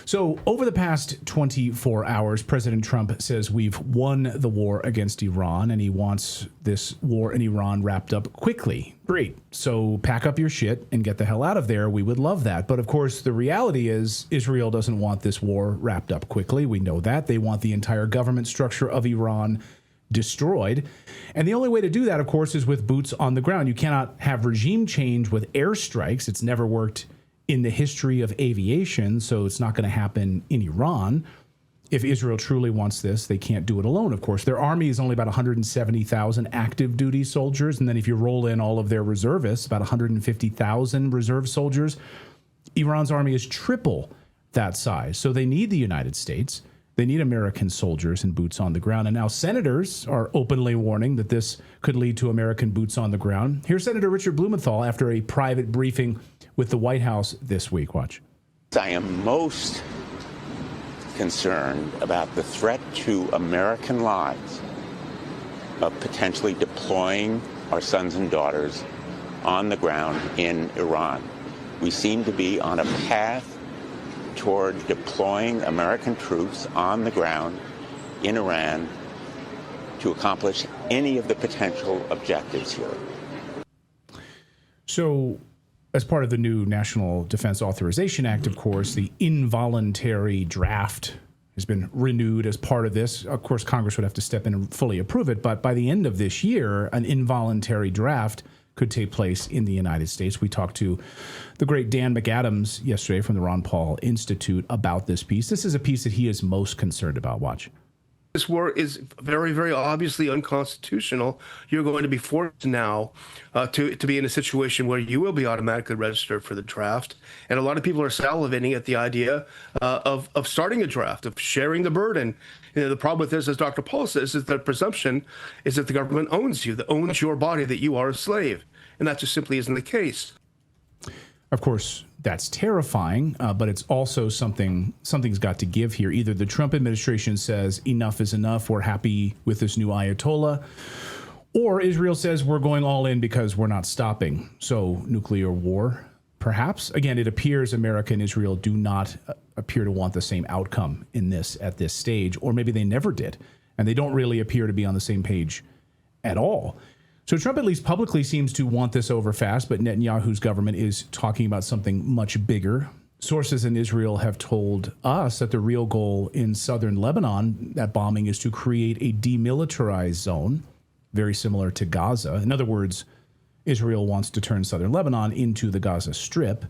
So over the past 24 hours, President Trump says we've won the war against Iran, and he wants this war in Iran wrapped up quickly. Great. So pack up your shit and get the hell out of there. We would love that. But of course, the reality is Israel doesn't want this war wrapped up quickly. We know that. They want the entire government structure of Iran destroyed. And the only way to do that, of course, is with boots on the ground. You cannot have regime change with airstrikes. It's never worked in the history of aviation, so it's not going to happen in Iran. If Israel truly wants this, they can't do it alone, of course. Their army is only about 170,000 active duty soldiers, and then if you roll in all of their reservists, about 150,000 reserve soldiers, Iran's army is triple that size. So they need the United States. They need American soldiers and boots on the ground. And now senators are openly warning that this could lead to American boots on the ground. Here's Senator Richard Blumenthal after a private briefing with the White House this week. Watch. I am most concerned about the threat to American lives of potentially deploying our sons and daughters on the ground in Iran. We seem to be on a path toward deploying American troops on the ground in Iran to accomplish any of the potential objectives here. So, as part of the new National Defense Authorization Act, of course, the involuntary draft has been renewed as part of this. Of course, Congress would have to step in and fully approve it, but by the end of this year, an involuntary draft could take place in the United States. We talked to the great Dan McAdams yesterday from the Ron Paul Institute about this piece. This is a piece that he is most concerned about. Watch. This war is very, very obviously unconstitutional. You're going to be forced now to be in a situation where you will be automatically registered for the draft. And a lot of people are salivating at the idea of starting a draft, of sharing the burden. You know, the problem with this, as Dr. Paul says, is that presumption is that the government owns you, that owns your body, that you are a slave. And that just simply isn't the case. Of course, that's terrifying, but it's also something's got to give here. Either the Trump administration says enough is enough, we're happy with this new Ayatollah, or Israel says we're going all in because we're not stopping. So nuclear war, perhaps. Again, it appears America and Israel do not appear to want the same outcome in this at this stage, or maybe they never did, and they don't really appear to be on the same page at all. So Trump at least publicly seems to want this over fast, but Netanyahu's government is talking about something much bigger. Sources in Israel have told us that the real goal in southern Lebanon, that bombing, is to create a demilitarized zone, very similar to Gaza. In other words, Israel wants to turn southern Lebanon into the Gaza Strip,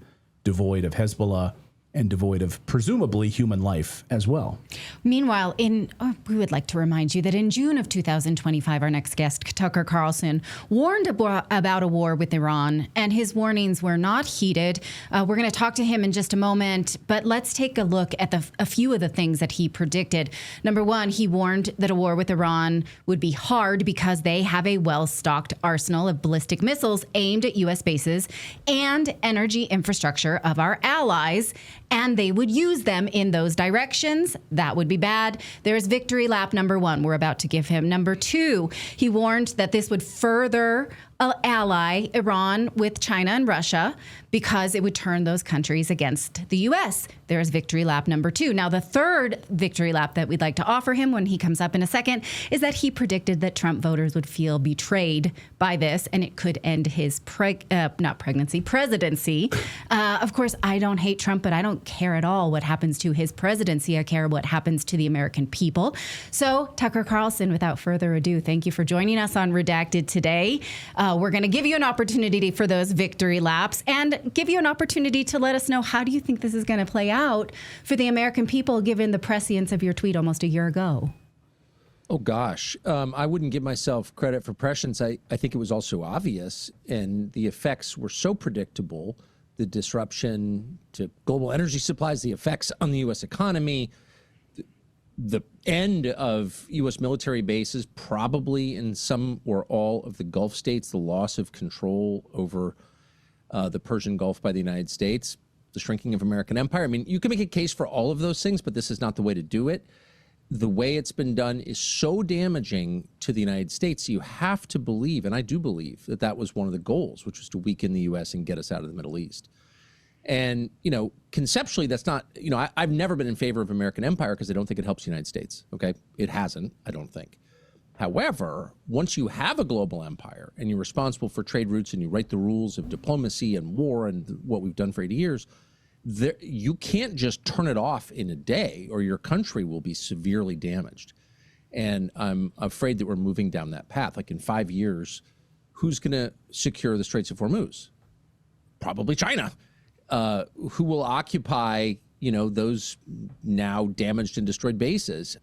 devoid of Hezbollah and devoid of presumably human life as well. Meanwhile, we would like to remind you that in June of 2025, our next guest, Tucker Carlson, warned about a war with Iran, and his warnings were not heeded. We're going to talk to him in just a moment, but let's take a look at a few of the things that he predicted. Number one, he warned that a war with Iran would be hard because they have a well-stocked arsenal of ballistic missiles aimed at U.S. bases and energy infrastructure of our allies, and they would use them in those directions. That would be bad. There's victory lap number one we're about to give him. Number two, he warned that this would further ally Iran with China and Russia because it would turn those countries against the U.S. There's victory lap number two. Now, the third victory lap that we'd like to offer him when he comes up in a second is that he predicted that Trump voters would feel betrayed by this, and it could end his presidency. Of course, I don't hate Trump, but I don't care at all what happens to his presidency. I care what happens to the American people. So, Tucker Carlson, without further ado, thank you for joining us on Redacted today. We're going to give you an opportunity for those victory laps and give you an opportunity to let us know, how do you think this is going to play out for the American people, given the prescience of your tweet almost a year ago? Oh, gosh. I wouldn't give myself credit for prescience. I think it was also obvious, and the effects were so predictable. The disruption to global energy supplies, the effects on the U.S. economy, the end of U.S. military bases, probably in some or all of the Gulf states, the loss of control over the Persian Gulf by the United States, the shrinking of American empire. I mean, you can make a case for all of those things, but this is not the way to do it. The way it's been done is so damaging to the United States. You have to believe, and I do believe, that that was one of the goals, which was to weaken the U.S. and get us out of the Middle East. And, conceptually, that's not, I've never been in favor of American empire because I don't think it helps the United States. Okay. It hasn't, I don't think. However, once you have a global empire and you're responsible for trade routes and you write the rules of diplomacy and war and what we've done for 80 years, you can't just turn it off in a day or your country will be severely damaged. And I'm afraid that we're moving down that path. Like in 5 years, who's going to secure the Straits of Hormuz? Probably China. Who will occupy, those now damaged and destroyed bases?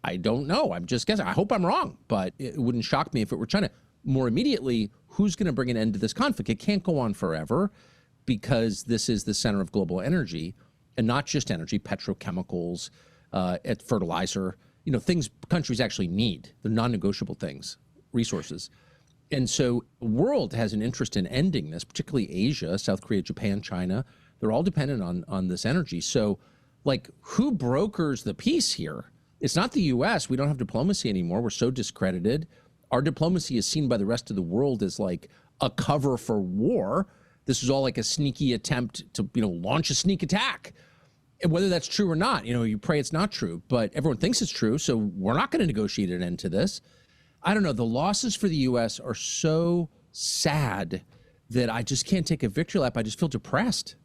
I don't know. I'm just guessing. I hope I'm wrong, but it wouldn't shock me if it were China. More immediately, who's going to bring an end to this conflict? It can't go on forever because this is the center of global energy, and not just energy, petrochemicals, fertilizer, things countries actually need. They're non-negotiable things, resources. And so the world has an interest in ending this, particularly Asia, South Korea, Japan, China. They're all dependent on this energy. So, who brokers the peace here? It's not the U.S. We don't have diplomacy anymore. We're so discredited. Our diplomacy is seen by the rest of the world as like a cover for war. This is all like a sneaky attempt to, launch a sneak attack. And whether that's true or not, you pray it's not true, but everyone thinks it's true. So we're not going to negotiate an end to this. I don't know. The losses for the U.S. are so sad that I just can't take a victory lap. I just feel depressed.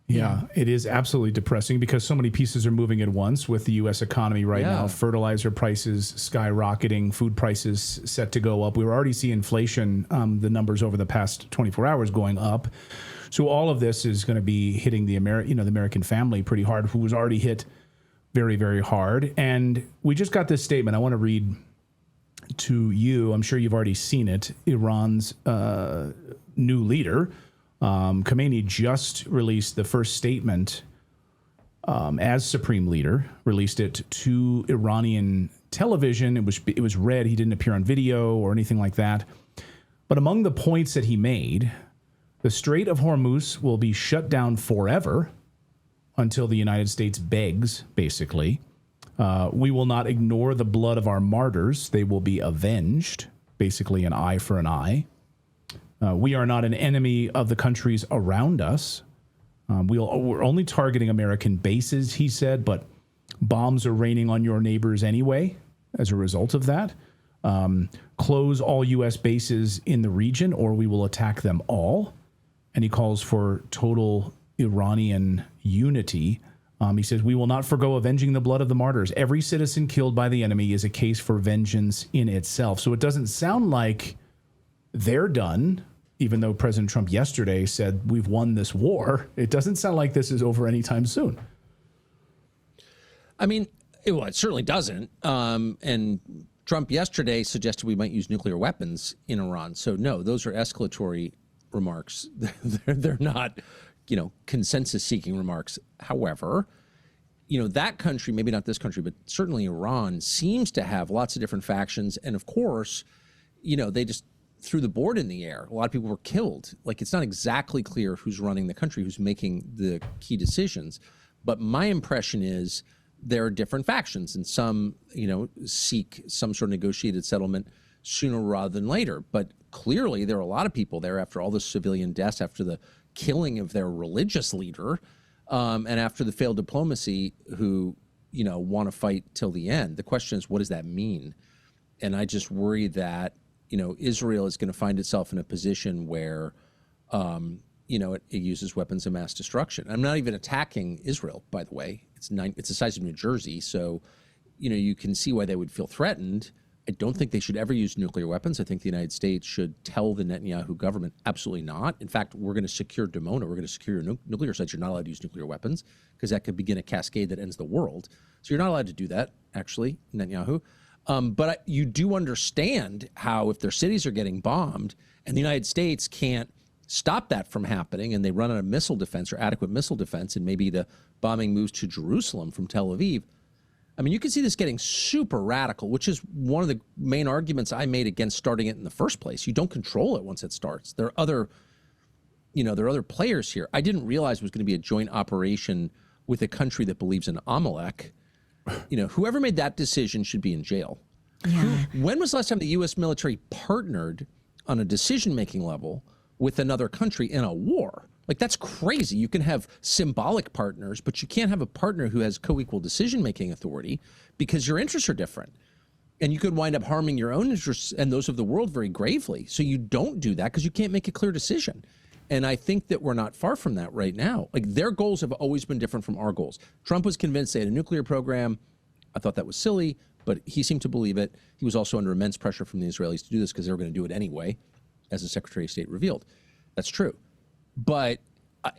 Yeah, it is absolutely depressing because so many pieces are moving at once with the U.S. economy right now. Fertilizer prices skyrocketing, food prices set to go up. We were already seeing inflation, the numbers over the past 24 hours going up. So all of this is going to be hitting the American family pretty hard, who was already hit very, very hard. And we just got this statement. I want to read to you. I'm sure you've already seen it. Iran's new leader, Khamenei, just released the first statement as supreme leader, released it to Iranian television. It was read. He didn't appear on video or anything like that. But among the points that he made, the Strait of Hormuz will be shut down forever until the United States begs, basically. We will not ignore the blood of our martyrs. They will be avenged, basically an eye for an eye. We are not an enemy of the countries around us. We're only targeting American bases, he said, but bombs are raining on your neighbors anyway as a result of that. Close all U.S. bases in the region or we will attack them all. And he calls for total Iranian unity. He says, we will not forgo avenging the blood of the martyrs. Every citizen killed by the enemy is a case for vengeance in itself. So it doesn't sound like they're done, even though President Trump yesterday said we've won this war. It doesn't sound like this is over anytime soon. I mean, it certainly doesn't. And Trump yesterday suggested we might use nuclear weapons in Iran. So no, those are escalatory remarks. They're not, consensus-seeking remarks. However, that country, maybe not this country, but certainly Iran, seems to have lots of different factions. And of course, they just threw the board in the air. A lot of people were killed. It's not exactly clear who's running the country, who's making the key decisions. But my impression is there are different factions, and some, seek some sort of negotiated settlement sooner rather than later. But clearly there are a lot of people there after all the civilian deaths, after the killing of their religious leader, and after the failed diplomacy, who, want to fight till the end. The question is, what does that mean? And I just worry that, Israel is going to find itself in a position where, it uses weapons of mass destruction. I'm not even attacking Israel, by the way. It's the size of New Jersey. So, you can see why they would feel threatened. I don't think they should ever use nuclear weapons. I think the United States should tell the Netanyahu government, absolutely not. In fact, we're going to secure Dimona. We're going to secure your nuclear sites. You're not allowed to use nuclear weapons because that could begin a cascade that ends the world. So you're not allowed to do that, actually, Netanyahu. But you do understand how if their cities are getting bombed and the United States can't stop that from happening and they run out of missile defense or adequate missile defense and maybe the bombing moves to Jerusalem from Tel Aviv, I mean, you can see this getting super radical, which is one of the main arguments I made against starting it in the first place. You don't control it once it starts. There are other players here. I didn't realize it was going to be a joint operation with a country that believes in Amalek. Whoever made that decision should be in jail. Yeah. When was the last time the U.S. military partnered on a decision-making level with another country in a war? Like, that's crazy. You can have symbolic partners, but you can't have a partner who has co-equal decision-making authority because your interests are different. And you could wind up harming your own interests and those of the world very gravely. So you don't do that because you can't make a clear decision. And I think that we're not far from that right now. Like, their goals have always been different from our goals. Trump was convinced they had a nuclear program. I thought that was silly, but he seemed to believe it. He was also under immense pressure from the Israelis to do this because they were going to do it anyway, as the Secretary of State revealed. That's true. But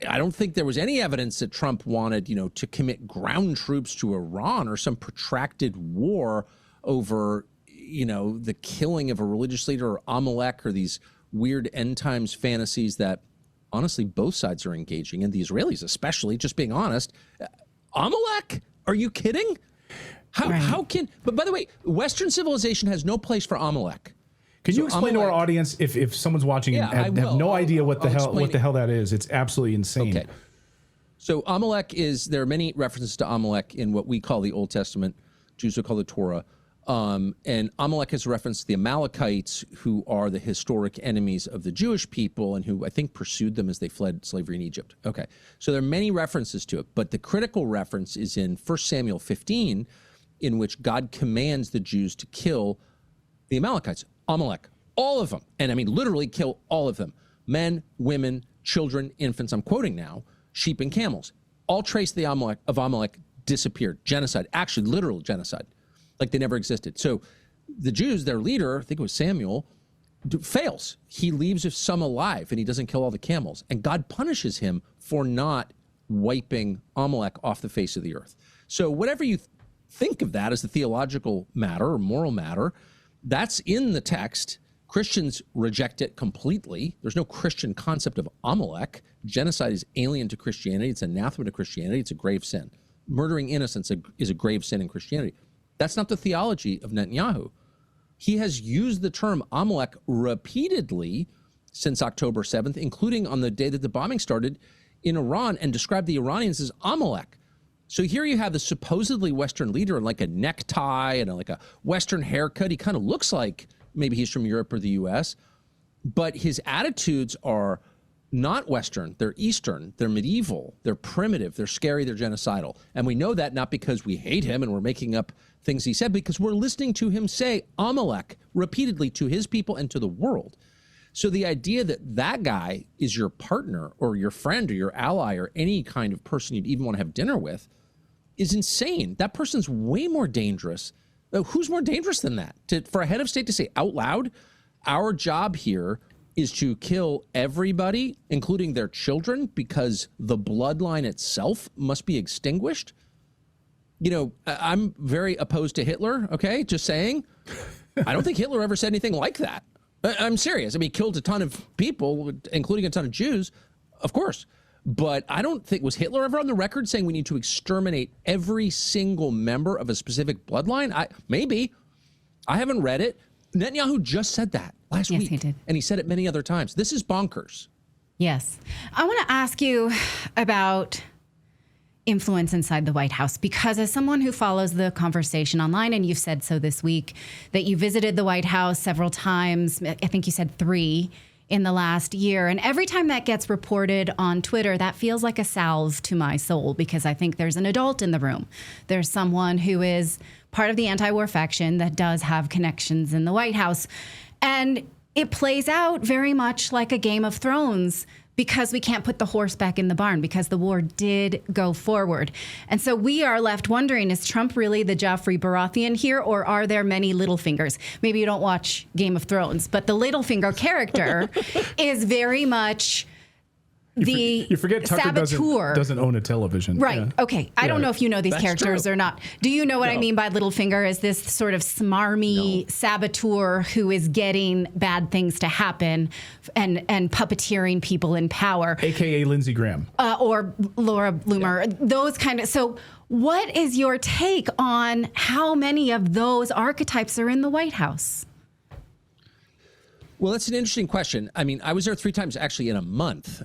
I don't think there was any evidence that Trump wanted, to commit ground troops to Iran or some protracted war over, the killing of a religious leader or Amalek or these weird end times fantasies that honestly both sides are engaging in, the Israelis especially, just being honest. Amalek? Are you kidding? How can, but by the way, Western civilization has no place for Amalek. Can you explain to our audience, if someone's watching and have no idea what the hell that is? It's absolutely insane. Okay. So Amalek there are many references to Amalek in what we call the Old Testament. Jews will call the Torah. And Amalek is a reference to the Amalekites, who are the historic enemies of the Jewish people and who I think pursued them as they fled slavery in Egypt. Okay. So there are many references to it, but the critical reference is in 1 Samuel 15, in which God commands the Jews to kill the Amalekites. Amalek, all of them. And I mean, literally kill all of them. Men, women, children, infants, I'm quoting now, sheep and camels. All trace of Amalek disappeared. Genocide, actually literal genocide, like they never existed. So the Jews, their leader, I think it was Samuel, fails. He leaves some alive and he doesn't kill all the camels. And God punishes him for not wiping Amalek off the face of the earth. So whatever you think of that as a theological matter or moral matter, that's in the text. Christians reject it completely. There's no Christian concept of Amalek. Genocide is alien to Christianity. It's anathema to Christianity. It's a grave sin. Murdering innocents is a grave sin in Christianity. That's not the theology of Netanyahu. He has used the term Amalek repeatedly since October 7th, including on the day that the bombing started in Iran, and described the Iranians as Amalek. So here you have the supposedly Western leader in like a necktie and like a Western haircut. He kind of looks like maybe he's from Europe or the US, but his attitudes are not Western. They're Eastern, they're medieval, they're primitive, they're scary, they're genocidal. And we know that not because we hate him and we're making up things he said, because we're listening to him say Amalek repeatedly to his people and to the world. So the idea that that guy is your partner or your friend or your ally or any kind of person you'd even want to have dinner with is insane. That person's way more dangerous. Who's more dangerous than that? For a head of state to say out loud, our job here is to kill everybody, including their children, because the bloodline itself must be extinguished. I'm very opposed to Hitler, okay? Just saying. I don't think Hitler ever said anything like that. I'm serious. I mean, he killed a ton of people, including a ton of Jews, of course. But I don't think, was Hitler ever on the record saying we need to exterminate every single member of a specific bloodline? Maybe. I haven't read it. Netanyahu just said that last week. Yes, he did. And he said it many other times. This is bonkers. Yes. I want to ask you about influence inside the White House, because as someone who follows the conversation online, and you've said so this week, that you visited the White House several times, I think you said 3 in the last year. And every time that gets reported on Twitter, that feels like a salve to my soul, because I think there's an adult in the room. There's someone who is part of the anti-war faction that does have connections in the White House. And it plays out very much like a Game of Thrones, because we can't put the horse back in the barn, because the war did go forward. And so we are left wondering, is Trump really the Joffrey Baratheon here, or are there many Littlefingers? Maybe you don't watch Game of Thrones, but the Littlefinger character is very much you forget Tucker saboteur. Doesn't own a television. Right. Yeah. Okay. I don't know if you know these characters or not. Do you know what I mean by Littlefinger? Is this sort of smarmy saboteur who is getting bad things to happen and puppeteering people in power? AKA Lindsey Graham. Or Laura Bloomer. Yeah. Those kind of. So what is your take on how many of those archetypes are in the White House? Well, that's an interesting question. I mean, I was there 3 times actually in a month.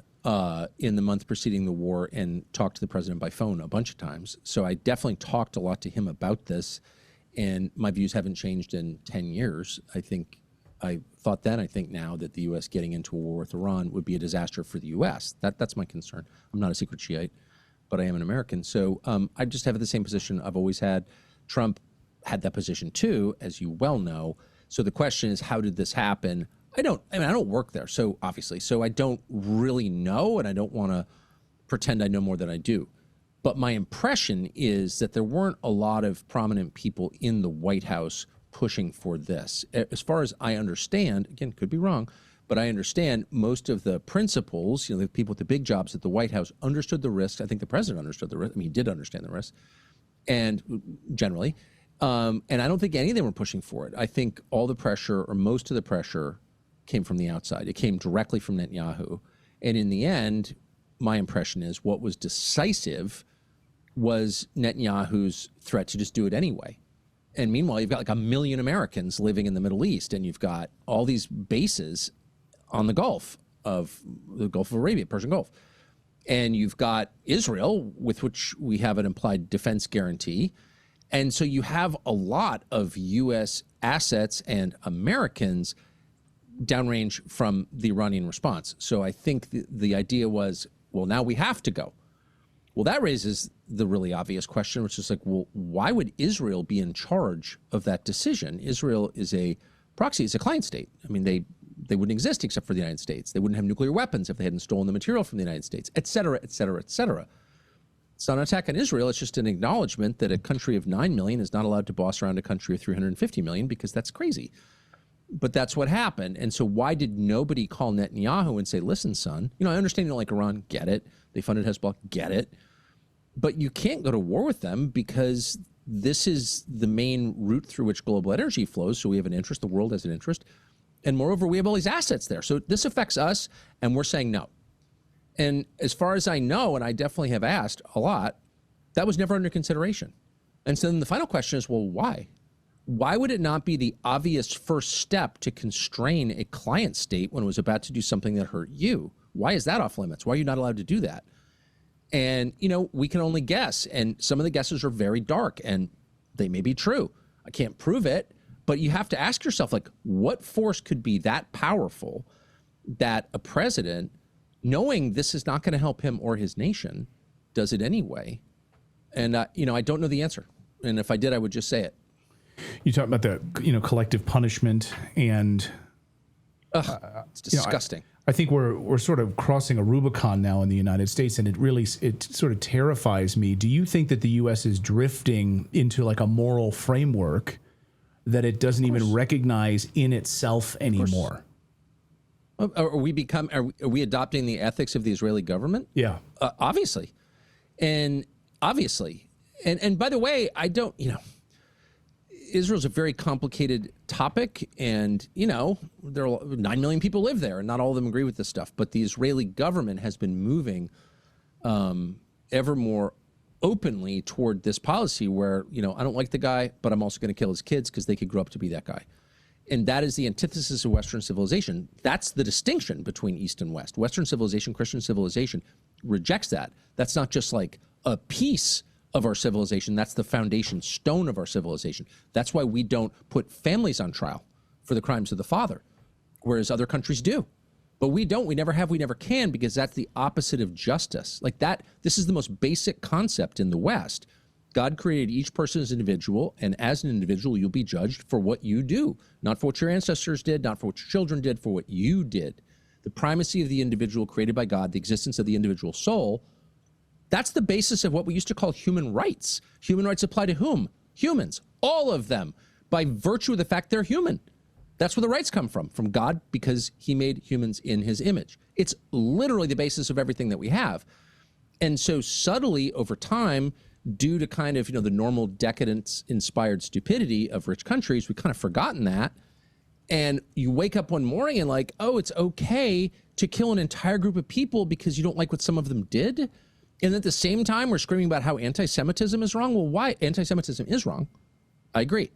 In the month preceding the war, and talked to the president by phone a bunch of times. So I definitely talked a lot to him about this, and my views haven't changed in 10 years. I think I thought then, I think now, that the U.S. getting into a war with Iran would be a disaster for the U.S. That's my concern. I'm not a secret Shiite, but I am an American. So I just have the same position I've always had. Trump had that position too, as you well know. So the question is, how did this happen? I don't work there, so obviously, so I don't really know, and I don't want to pretend I know more than I do. But my impression is that there weren't a lot of prominent people in the White House pushing for this. As far as I understand, again, could be wrong, but I understand most of the principals, the people with the big jobs at the White House understood the risks. I think the president understood the risk. I mean, he did understand the risks, and generally, and I don't think any of them were pushing for it. I think all the pressure, or most of the pressure, came from the outside. It came directly from Netanyahu. And in the end, my impression is what was decisive was Netanyahu's threat to just do it anyway. And meanwhile, you've got like 1 million Americans living in the Middle East, and you've got all these bases on the Gulf of Arabia, Persian Gulf. And you've got Israel, with which we have an implied defense guarantee. And so you have a lot of U.S. assets and Americans downrange from the Iranian response. So I think the idea was, well, now we have to go. Well, that raises the really obvious question, which is like, well, why would Israel be in charge of that decision? Israel is a proxy, it's a client state. I mean, they wouldn't exist except for the United States. They wouldn't have nuclear weapons if they hadn't stolen the material from the United States, et cetera, et cetera, et cetera. It's not an attack on Israel. It's just an acknowledgement that a country of 9 million is not allowed to boss around a country of 350 million, because that's crazy. But that's what happened. And so why did nobody call Netanyahu and say, listen, son, I understand you don't like Iran, get it. They funded Hezbollah, get it. But you can't go to war with them, because this is the main route through which global energy flows. So we have an interest, the world has an interest. And moreover, we have all these assets there. So this affects us, and we're saying no. And as far as I know, and I definitely have asked a lot, that was never under consideration. And so then the final question is, well, why? Why would it not be the obvious first step to constrain a client state when it was about to do something that hurt you? Why is that off limits? Why are you not allowed to do that? And, we can only guess. And some of the guesses are very dark, and they may be true. I can't prove it, but you have to ask yourself, like, what force could be that powerful that a president, knowing this is not going to help him or his nation, does it anyway? And, I don't know the answer. And if I did, I would just say it. You talk about the collective punishment, and it's disgusting. I think we're sort of crossing a Rubicon now in the United States, and it sort of terrifies me. Do you think that the U.S. is drifting into like a moral framework that it doesn't even recognize in itself anymore? Are we adopting the ethics of the Israeli government? Yeah, obviously, and by the way, I don't. Israel's a very complicated topic, and there are 9 million people live there, and not all of them agree with this stuff. But the Israeli government has been moving ever more openly toward this policy where I don't like the guy, but I'm also going to kill his kids because they could grow up to be that guy. And that is the antithesis of Western civilization. That's the distinction between East and West. Western civilization, Christian civilization, rejects that. That's not just like a piece of our civilization. That's the foundation stone of our civilization. That's why we don't put families on trial for the crimes of the father, whereas other countries do. But we don't. We never have. We never can, because that's the opposite of justice. Like that, this is the most basic concept in the West. God created each person as an individual, and as an individual, you'll be judged for what you do, not for what your ancestors did, not for what your children did, for what you did. The primacy of the individual created by God, the existence of the individual soul, that's the basis of what we used to call human rights. Human rights apply to whom? Humans, all of them, by virtue of the fact they're human. That's where the rights come from God, because he made humans in his image. It's literally the basis of everything that we have. And so subtly over time, due to kind of, the normal decadence-inspired stupidity of rich countries, we've kind of forgotten that. And you wake up one morning and like, oh, it's okay to kill an entire group of people because you don't like what some of them did. And at the same time, we're screaming about how anti-Semitism is wrong. Well, why? Anti-Semitism is wrong. I agree.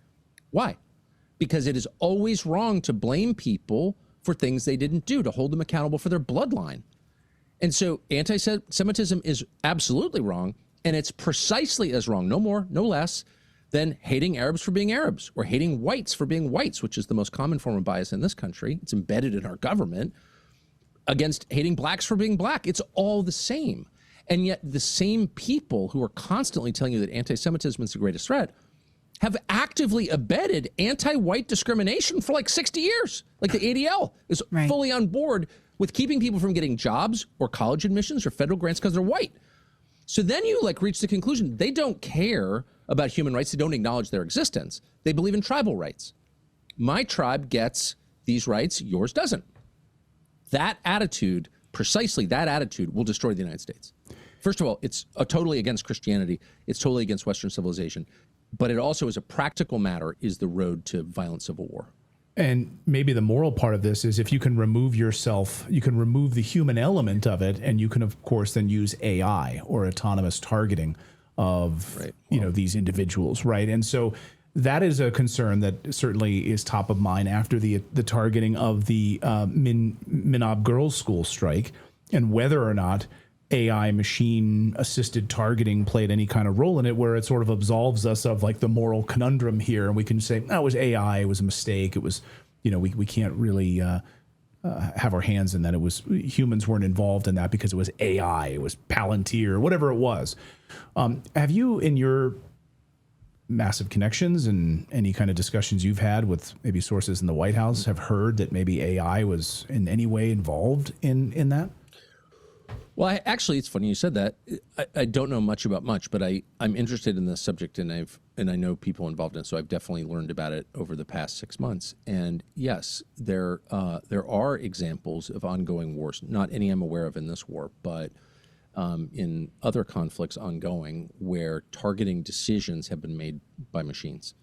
Why? Because it is always wrong to blame people for things they didn't do, to hold them accountable for their bloodline. And so anti-Semitism is absolutely wrong. And it's precisely as wrong, no more, no less, than hating Arabs for being Arabs or hating whites for being whites, which is the most common form of bias in this country. It's embedded in our government, against hating blacks for being black. It's all the same. And yet the same people who are constantly telling you that anti-Semitism is the greatest threat have actively abetted anti-white discrimination for like 60 years. Like the ADL is fully on board with keeping people from getting jobs or college admissions or federal grants because they're white. So then you like reach the conclusion they don't care about human rights. They don't acknowledge their existence. They believe in tribal rights. My tribe gets these rights, yours doesn't. That attitude, precisely that attitude, will destroy the United States. First of all, it's totally against Christianity. It's totally against Western civilization. But it also, as a practical matter, is the road to violent civil war. And maybe the moral part of this is if you can remove yourself, you can remove the human element of it, and you can, of course, then use AI or autonomous targeting of, these individuals, right? And so that is a concern that certainly is top of mind after the targeting of the Minab Girls' School strike, and whether or not AI machine-assisted targeting played any kind of role in it, where it sort of absolves us of like the moral conundrum here, and we can say, "Oh, it was AI, it was a mistake, it was, we can't really have our hands in that. It was humans weren't involved in that because it was AI, it was Palantir, whatever it was." Have you, in your massive connections and any kind of discussions you've had with maybe sources in the White House, have heard that maybe AI was in any way involved in that? Well, actually, it's funny you said that. I don't know much about much, but I'm interested in this subject, and I know people involved in it, so I've definitely learned about it over the past 6 months. And yes, there are examples of ongoing wars. Not any I'm aware of in this war, but in other conflicts ongoing where targeting decisions have been made by machines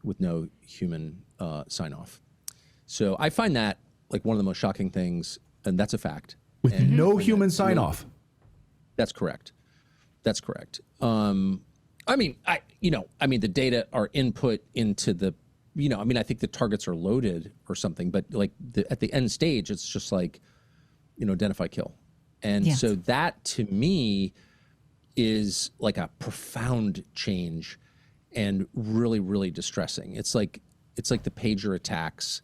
with no human sign-off. So I find that like one of the most shocking things, and that's a fact. With no human sign-off. That's correct. That's correct. The data are input into the, I think the targets are loaded or something, but like at the end stage, it's just like, identify, kill. And so that to me is like a profound change and really, really distressing. It's like the pager attacks,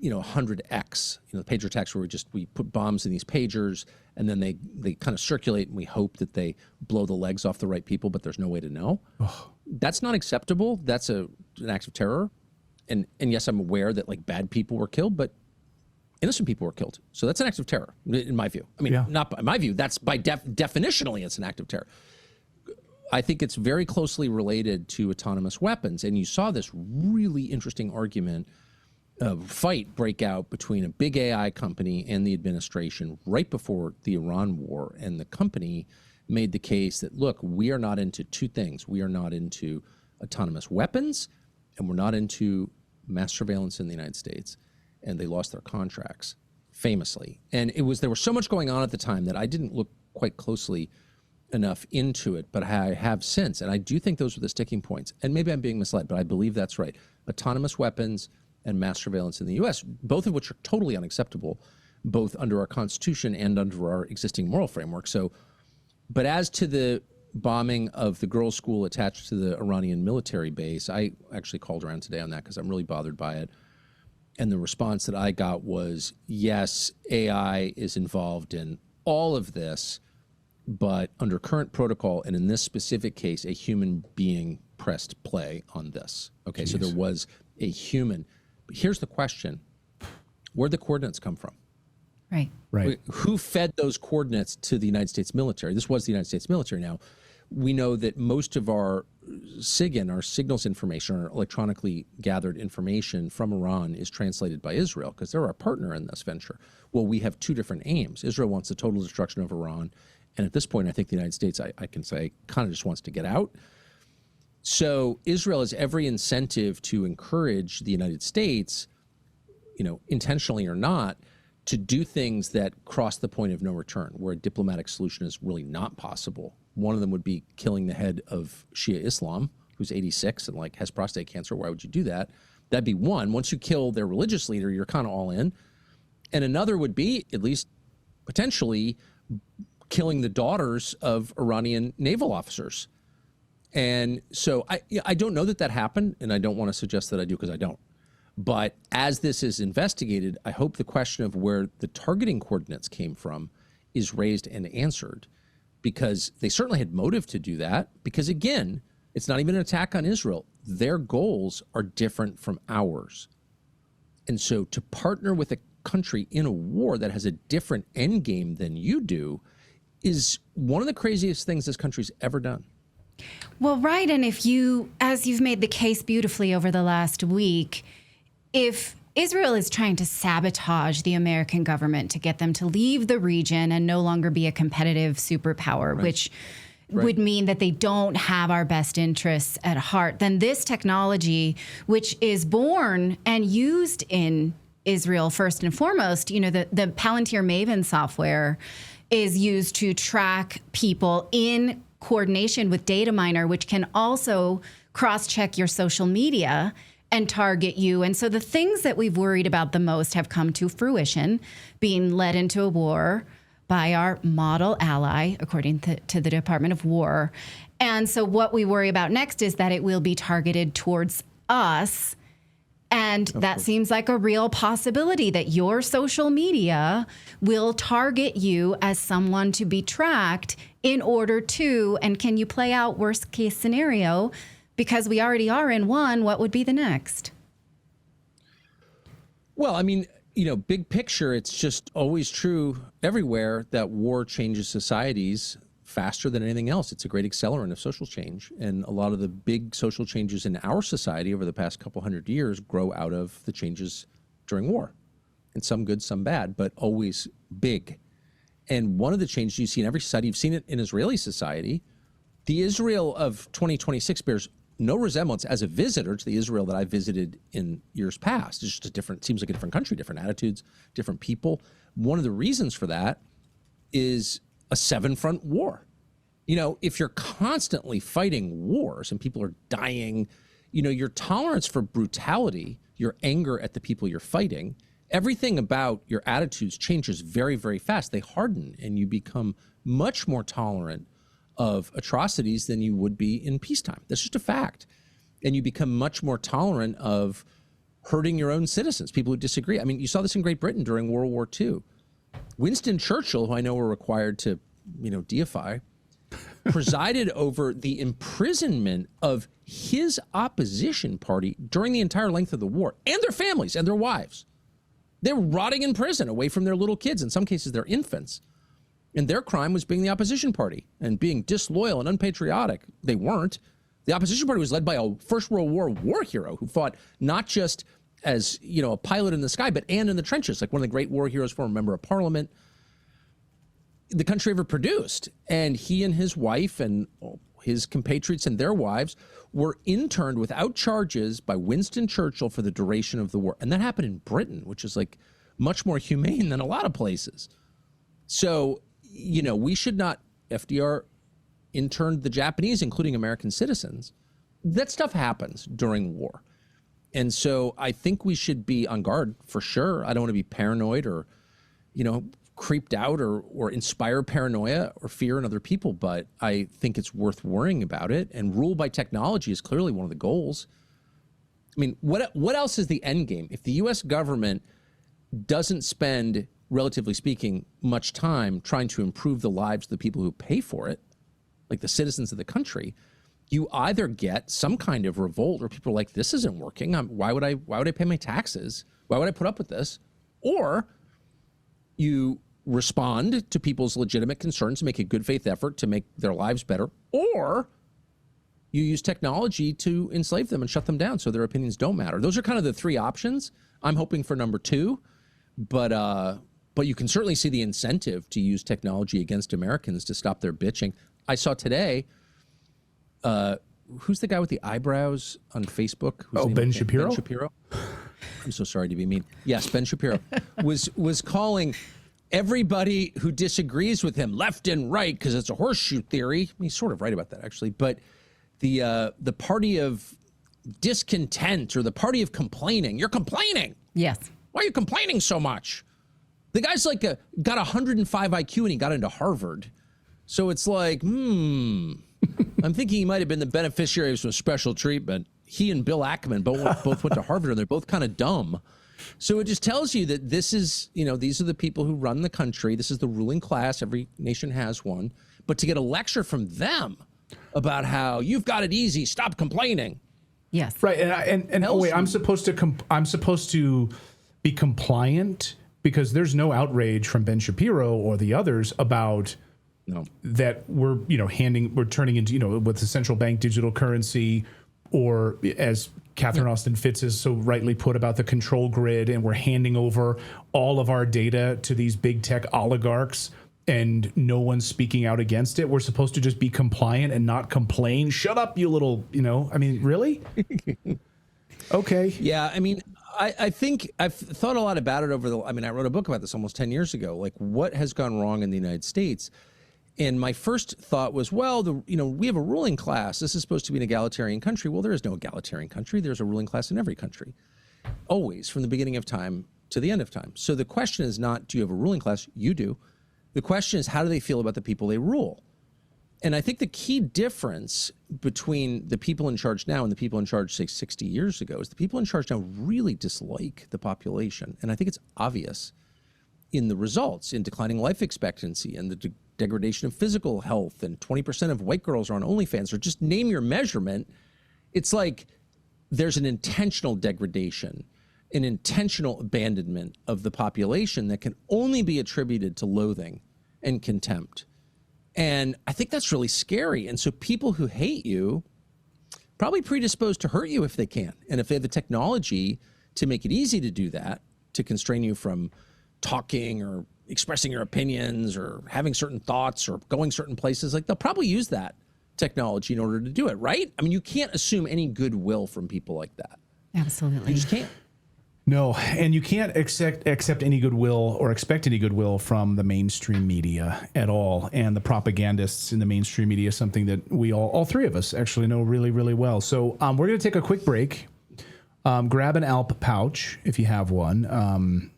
100x, the pager attacks where we put bombs in these pagers and then they kind of circulate and we hope that they blow the legs off the right people, but there's no way to know. Ugh. That's not acceptable. That's an act of terror. And yes, I'm aware that like bad people were killed, but innocent people were killed. So that's an act of terror in my view. Not in my view, that's by definitionally it's an act of terror. I think it's very closely related to autonomous weapons. And you saw this really interesting argument fight break out between a big AI company and the administration right before the Iran war. And the company made the case that, look, we are not into two things. We are not into autonomous weapons, and we're not into mass surveillance in the United States. And they lost their contracts, famously. And there was so much going on at the time that I didn't look quite closely enough into it, but I have since. And I do think those were the sticking points. And maybe I'm being misled, but I believe that's right. Autonomous weapons and mass surveillance in the U.S., both of which are totally unacceptable, both under our Constitution and under our existing moral framework. So, but as to the bombing of the girls' school attached to the Iranian military base, I actually called around today on that because I'm really bothered by it. And the response that I got was, yes, AI is involved in all of this, but under current protocol, and in this specific case, a human being pressed play on this. Okay, Jeez. So there was a human. But here's the question. Where'd the coordinates come from? Right. Who fed those coordinates to the United States military? This was the United States military. Now, we know that most of our SIGIN, our signals information, our electronically gathered information from Iran is translated by Israel because they're our partner in this venture. Well, we have two different aims. Israel wants the total destruction of Iran. And at this point, I think the United States, I can say, kind of just wants to get out. So Israel has every incentive to encourage the United States, intentionally or not, to do things that cross the point of no return, where a diplomatic solution is really not possible. One of them would be killing the head of Shia Islam, who's 86 and has prostate cancer. Why would you do that? That'd be one. Once you kill their religious leader, you're kind of all in. And another would be, at least potentially, killing the daughters of Iranian naval officers. And so I don't know that happened, and I don't want to suggest that I do because I don't. But as this is investigated, I hope the question of where the targeting coordinates came from is raised and answered, because they certainly had motive to do that. Because again, it's not even an attack on Israel. Their goals are different from ours. And so to partner with a country in a war that has a different end game than you do is one of the craziest things this country's ever done. Well, right. And if you, as you've made the case beautifully over the last week, if Israel is trying to sabotage the American government to get them to leave the region and no longer be a competitive superpower, right, which would mean that they don't have our best interests at heart, then this technology, which is born and used in Israel first and foremost, you know, the Palantir Maven software is used to track people in coordination with data miner, which can also cross-check your social media and target you. And so the things that we've worried about the most have come to fruition, being led into a war by our model ally, according to the Department of War. And so what we worry about next is that it will be targeted towards us. And that seems like a real possibility, that your social media will target you as someone to be tracked in order to, and can you play out worst case scenario? Because we already are in one, what would be the next? Well, I mean, you know, big picture, it's just always true everywhere that war changes societies faster than anything else. It's a great accelerant of social change. And a lot of the big social changes in our society over the past couple hundred years grow out of the changes during war. And some good, some bad, but always big. And one of the changes you see in every society, you've seen it in Israeli society. The Israel of 2026 bears no resemblance as a visitor to the Israel that I visited in years past. It's just a different, seems like a different country, different attitudes, different people. One of the reasons for that is a 7-front war. You know, if you're constantly fighting wars and people are dying, you know, your tolerance for brutality, your anger at the people you're fighting, everything about your attitudes changes very, very fast. They harden, and you become much more tolerant of atrocities than you would be in peacetime. That's just a fact. And you become much more tolerant of hurting your own citizens, people who disagree. I mean, you saw this in Great Britain during World War II. Winston Churchill, who I know we're required to, you know, deify, presided over the imprisonment of his opposition party during the entire length of the war, and their families and their wives. They were rotting in prison away from their little kids, in some cases their infants. And their crime was being the opposition party and being disloyal and unpatriotic. They weren't. The opposition party was led by a First World War war hero who fought not just as, you know, a pilot in the sky, but and in the trenches, like one of the great war heroes, former member of parliament the country ever produced. And he and his wife and his compatriots and their wives were interned without charges by Winston Churchill for the duration of the war. And that happened in Britain, which is like much more humane than a lot of places. So, you know, we should not, FDR interned the Japanese, including American citizens. That stuff happens during war. And so I think we should be on guard for sure. I don't want to be paranoid or, you know, creeped out or inspire paranoia or fear in other people, but I think it's worth worrying about it. And rule by technology is clearly one of the goals. I mean, what else is the end game? If the U.S. government doesn't spend, relatively speaking, much time trying to improve the lives of the people who pay for it, like the citizens of the country, you either get some kind of revolt where people are like, this isn't working. Why would I pay my taxes? Why would I put up with this? Or you respond to people's legitimate concerns, make a good faith effort to make their lives better, or you use technology to enslave them and shut them down so their opinions don't matter. Those are kind of the three options. I'm hoping for number two, but you can certainly see the incentive to use technology against Americans to stop their bitching. I saw today, who's the guy with the eyebrows on Facebook? Ben Shapiro? Ben Shapiro. I'm so sorry to be mean. Yes, Ben Shapiro was calling everybody who disagrees with him left and right because it's a horseshoe theory. I mean, he's sort of right about that, actually. But the party of discontent or the party of complaining. You're complaining. Yes. Why are you complaining so much? The guy's like got 105 IQ and he got into Harvard. So it's like, I'm thinking he might have been the beneficiary of some special treatment. He and Bill Ackman both went to Harvard, and they're both kind of dumb. So it just tells you that this is, these are the people who run the country. This is the ruling class. Every nation has one. But to get a lecture from them about how you've got it easy, stop complaining. Yes. Right. And oh wait, I'm supposed to be compliant because there's no outrage from Ben Shapiro or the others about that we're turning into, with the central bank digital currency, or as Catherine Austin Fitts has so rightly put about the control grid, and we're handing over all of our data to these big tech oligarchs and no one's speaking out against it. We're supposed to just be compliant and not complain. Shut up, you little, really? Okay. Yeah. I think I've thought a lot about it I wrote a book about this almost 10 years ago, like what has gone wrong in the United States. And my first thought was, well, we have a ruling class. This is supposed to be an egalitarian country. Well, there is no egalitarian country. There's a ruling class in every country, always, from the beginning of time to the end of time. So the question is not, do you have a ruling class? You do. The question is, how do they feel about the people they rule? And I think the key difference between the people in charge now and the people in charge, say, 60 years ago is the people in charge now really dislike the population. And I think it's obvious in the results, in declining life expectancy and the degradation of physical health, and 20% of white girls are on OnlyFans, or just name your measurement. It's like there's an intentional degradation, an intentional abandonment of the population that can only be attributed to loathing and contempt. And I think that's really scary. And so people who hate you probably predisposed to hurt you if they can. And if they have the technology to make it easy to do that, to constrain you from talking or expressing your opinions or having certain thoughts or going certain places, like they'll probably use that technology in order to do it, right? You can't assume any goodwill from people like that. Absolutely. You just can't. No, and you can't accept any goodwill or expect any goodwill from the mainstream media at all. And the propagandists in the mainstream media, something that we all three of us actually know really, really well. So we're going to take a quick break. Grab an Alp pouch if you have one.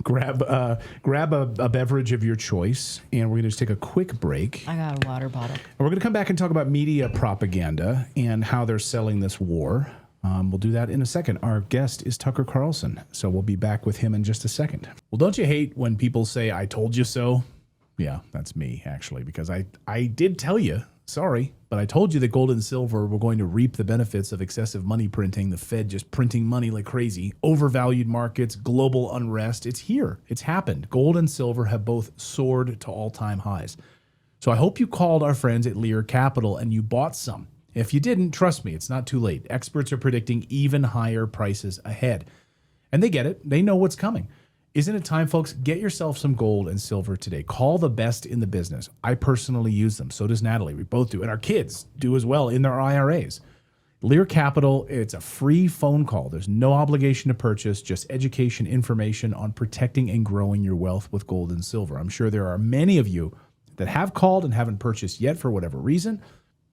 Grab a beverage of your choice, and we're going to just take a quick break. I got a water bottle. And we're going to come back and talk about media propaganda and how they're selling this war. We'll do that in a second. Our guest is Tucker Carlson, so we'll be back with him in just a second. Well, don't you hate when people say, I told you so? Yeah, that's me, actually, because I did tell you. Sorry, but I told you that gold and silver were going to reap the benefits of excessive money printing, the Fed just printing money like crazy, overvalued markets, global unrest. It's here. It's happened. Gold and silver have both soared to all-time highs. So I hope you called our friends at Lear Capital and you bought some. If you didn't, trust me, it's not too late. Experts are predicting even higher prices ahead. And they get it. They know what's coming. Isn't it time, folks? Get yourself some gold and silver today. Call the best in the business. I personally use them. So does Natalie. We both do. And our kids do as well in their IRAs. Lear Capital, it's a free phone call. There's no obligation to purchase, just education information on protecting and growing your wealth with gold and silver. I'm sure there are many of you that have called and haven't purchased yet for whatever reason.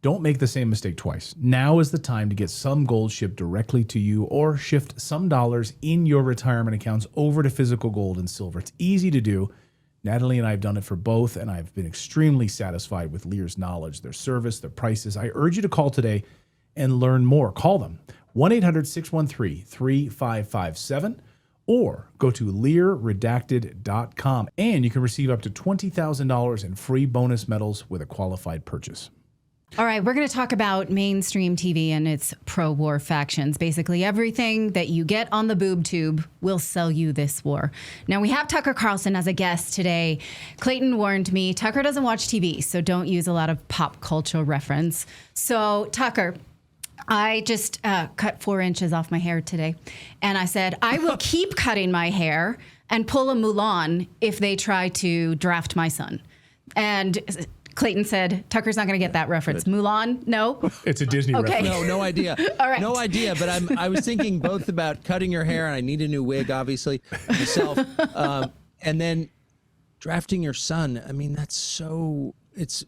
Don't make the same mistake twice. Now is the time to get some gold shipped directly to you or shift some dollars in your retirement accounts over to physical gold and silver. It's easy to do. Natalie and I have done it for both, and I've been extremely satisfied with Lear's knowledge, their service, their prices. I urge you to call today and learn more. Call them, 1-800-613-3557, or go to LearRedacted.com, and you can receive up to $20,000 in free bonus medals with a qualified purchase. All right, we're going to talk about mainstream TV and its pro-war factions. Basically, everything that you get on the boob tube will sell you this war. Now, we have Tucker Carlson as a guest today. Clayton warned me, Tucker doesn't watch TV, so don't use a lot of pop culture reference. So, Tucker, I just cut 4 inches off my hair today. And I said, I will keep cutting my hair and pull a Mulan if they try to draft my son. And Clayton said, Tucker's not going to get that reference. Mulan? No? It's a Disney reference. No idea. All right. No idea, but I was thinking both about cutting your hair, and I need a new wig, obviously, myself, and then drafting your son. I mean, that's so, it's,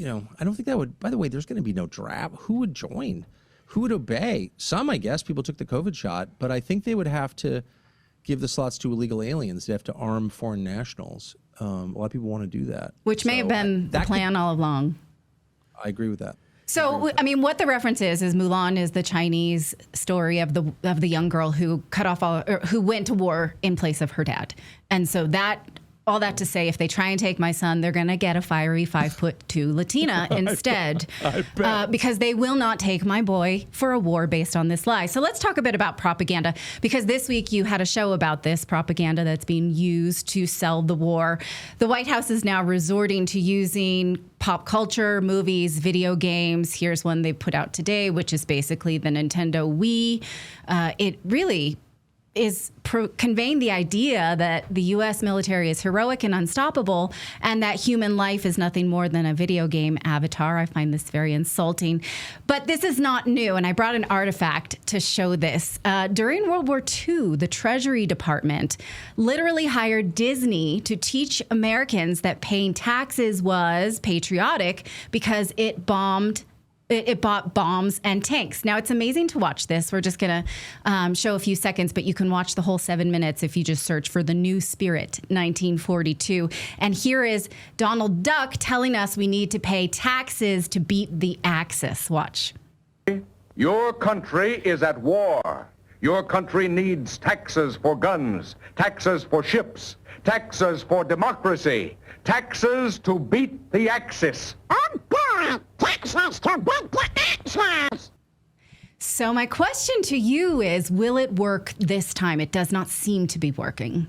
I don't think that would, by the way, there's going to be no draft. Who would join? Who would obey? Some, I guess, people took the COVID shot, but I think they would have to give the slots to illegal aliens. They have to arm foreign nationals. A lot of people want to do that. Which may have been the plan all along. I agree with that. So, I mean, what the reference is Mulan is the Chinese story of the young girl who cut off who went to war in place of her dad. And so all that to say, if they try and take my son, they're going to get a fiery 5'2" Latina instead, because they will not take my boy for a war based on this lie. So let's talk a bit about propaganda, because this week you had a show about this propaganda that's being used to sell the war. The White House is now resorting to using pop culture, movies, video games. Here's one they put out today, which is basically the Nintendo Wii. It really is conveying the idea that the U.S. military is heroic and unstoppable, and that human life is nothing more than a video game avatar. I find this very insulting. But this is not new, and I brought an artifact to show this. During World War II, the Treasury Department literally hired Disney to teach Americans that paying taxes was patriotic because it bought bombs and tanks. Now, it's amazing to watch this. We're just going to show a few seconds, but you can watch the whole 7 minutes if you just search for The New Spirit, 1942. And here is Donald Duck telling us we need to pay taxes to beat the Axis. Watch. Your country is at war. Your country needs taxes for guns, taxes for ships, taxes for democracy, taxes to beat the Axis. Taxes to beat the Axis. So my question to you is, will it work this time? It does not seem to be working.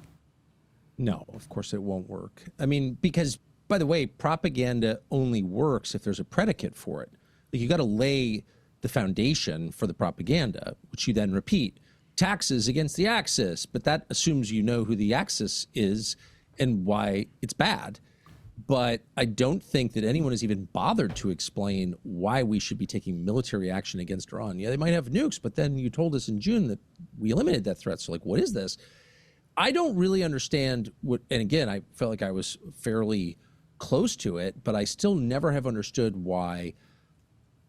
No, of course it won't work. I mean, because, by the way, propaganda only works if there's a predicate for it. Like, you got to lay the foundation for the propaganda, which you then repeat. Taxes against the Axis, but that assumes you know who the Axis is and why it's bad. But I don't think that anyone has even bothered to explain why we should be taking military action against Iran. Yeah, they might have nukes, but then you told us in June that we eliminated that threat. So, like, what is this? I don't really understand what, and again, I felt like I was fairly close to it, but I still never have understood why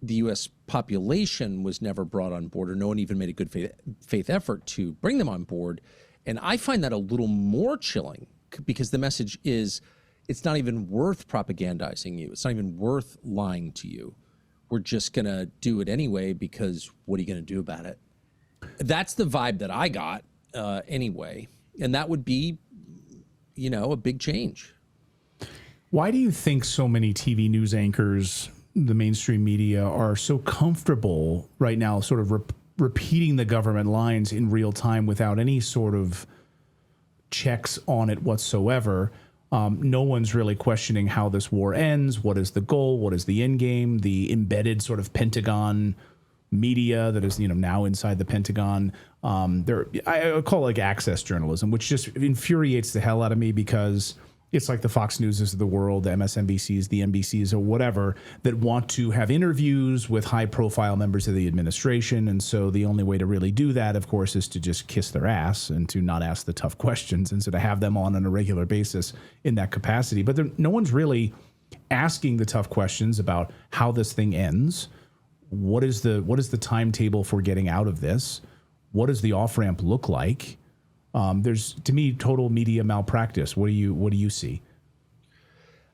the U.S. population was never brought on board, or no one even made a good faith effort to bring them on board. And I find that a little more chilling, because the message is, it's not even worth propagandizing you. It's not even worth lying to you. We're just going to do it anyway, because what are you going to do about it? That's the vibe that I got anyway. And that would be, you know, a big change. Why do you think so many TV news anchors, the mainstream media, are so comfortable right now sort of repeating the government lines in real time without any sort of checks on it whatsoever? No one's really questioning how this war ends. What is the goal? What is the end game? The embedded sort of Pentagon media that is, you know, now inside the Pentagon. I call it like access journalism, which just infuriates the hell out of me, because it's like the Fox Newses of the world, the MSNBCs, the NBCs, or whatever, that want to have interviews with high-profile members of the administration. And so the only way to really do that, of course, is to just kiss their ass and to not ask the tough questions, and so to have them on a regular basis in that capacity. But no one's really asking the tough questions about how this thing ends. What is the timetable for getting out of this? What does the off-ramp look like? There's, to me, total media malpractice. What do you see?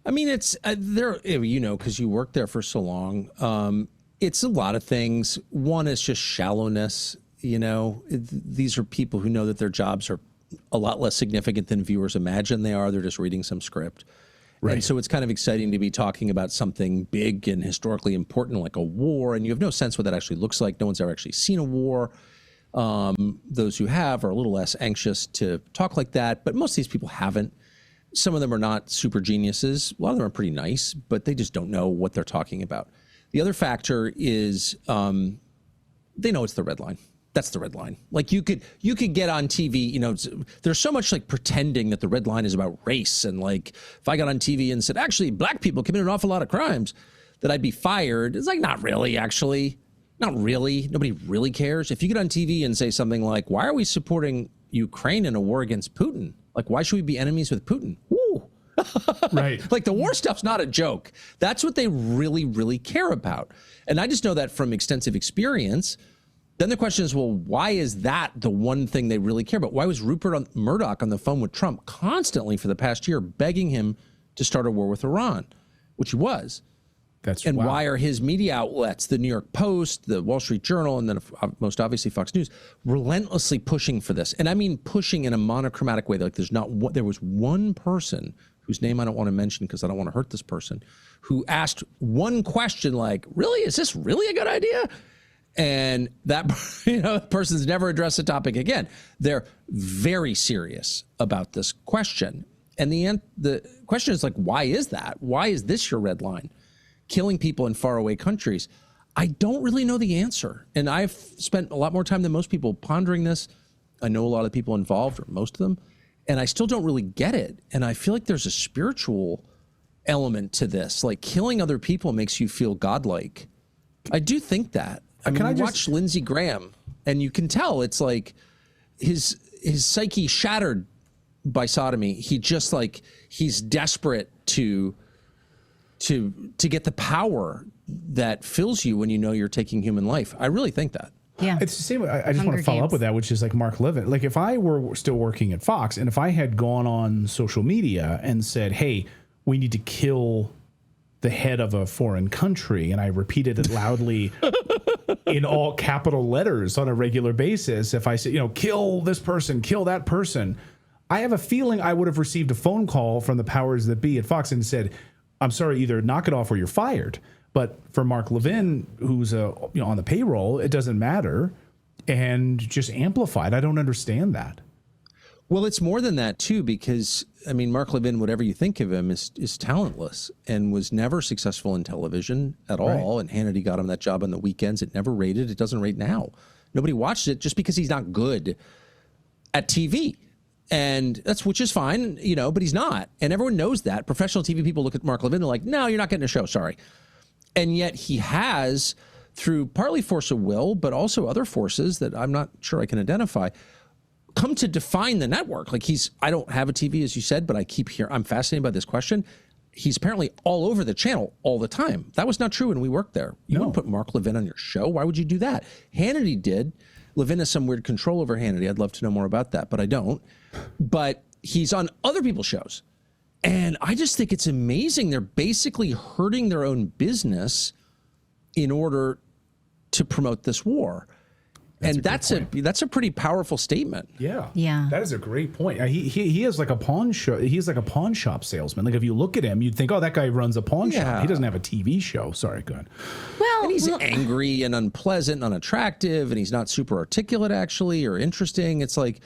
I mean, it's there, you know, because you worked there for so long. It's a lot of things. One is just shallowness. You know, these are people who know that their jobs are a lot less significant than viewers imagine they are. They're just reading some script. Right. And so it's kind of exciting to be talking about something big and historically important like a war, and you have no sense what that actually looks like. No one's ever actually seen a war. Those who have are a little less anxious to talk like that, but most of these people haven't. Some of them are not super geniuses. A lot of them are pretty nice, but they just don't know what they're talking about. The other factor is they know it's the red line. That's the red line. Like you could get on TV, you know, there's so much like pretending that the red line is about race. And like, if I got on TV and said, actually, black people commit an awful lot of crimes, that I'd be fired. It's like, not really, actually. Not really. Nobody really cares. If you get on TV and say something like, why are we supporting Ukraine in a war against Putin? Like, why should we be enemies with Putin? Woo. Right. Like, the war stuff's not a joke. That's what they really, really care about. And I just know that from extensive experience. Then the question is, well, why is that the one thing they really care about? Why was Rupert Murdoch on the phone with Trump constantly for the past year begging him to start a war with Iran, which he was? And wow. why are his media outlets, the New York Post, the Wall Street Journal, and then most obviously Fox News, relentlessly pushing for this? And I mean pushing in a monochromatic way. Like there was one person whose name I don't want to mention because I don't want to hurt this person, who asked one question like, really, is this really a good idea? And that person's never addressed the topic again. They're very serious about this question. And the question is like, why is that? Why is this your red line? Killing people in faraway countries. I don't really know the answer. And I've spent a lot more time than most people pondering this. I know a lot of people involved, or most of them, and I still don't really get it. And I feel like there's a spiritual element to this. Like killing other people makes you feel godlike. I do think that. I mean, watch Lindsey Graham, and you can tell it's like his psyche shattered by sodomy. He's desperate to get the power that fills you when you know you're taking human life. I really think that. Yeah. It's the same. I just want to follow up with that, which is like Mark Levin. Like if I were still working at Fox and if I had gone on social media and said, hey, we need to kill the head of a foreign country, and I repeated it loudly in all capital letters on a regular basis, if I said, kill this person, kill that person, I have a feeling I would have received a phone call from the powers that be at Fox and said, I'm sorry, either knock it off or you're fired. But for Mark Levin, who's on the payroll, it doesn't matter, and just amplified. I don't understand that. Well, it's more than that too, because I mean, Mark Levin, whatever you think of him, is talentless and was never successful in television at all. Right. And Hannity got him that job on the weekends. It never rated. It doesn't rate now. Nobody watched it just because he's not good at TV. And which is fine, but he's not. And everyone knows that. Professional TV people look at Mark Levin, they're like, no, you're not getting a show, sorry. And yet he has, through partly force of will, but also other forces that I'm not sure I can identify, come to define the network. Like I don't have a TV, as you said, but I keep hearing, I'm fascinated by this question. He's apparently all over the channel all the time. That was not true when we worked there. You wouldn't put Mark Levin on your show. Why would you do that? Hannity did. Levin has some weird control over Hannity. I'd love to know more about that, but I don't. But he's on other people's shows. And I just think it's amazing. They're basically hurting their own business in order to promote this war. That's a pretty powerful statement. Yeah. Yeah. That is a great point. He is like a pawn show. He's like a pawn shop salesman. Like if you look at him, you'd think, oh, that guy runs a pawn shop. He doesn't have a TV show. Sorry, go ahead. Well, and he's angry and unpleasant and unattractive, and he's not super articulate actually or interesting. It's like,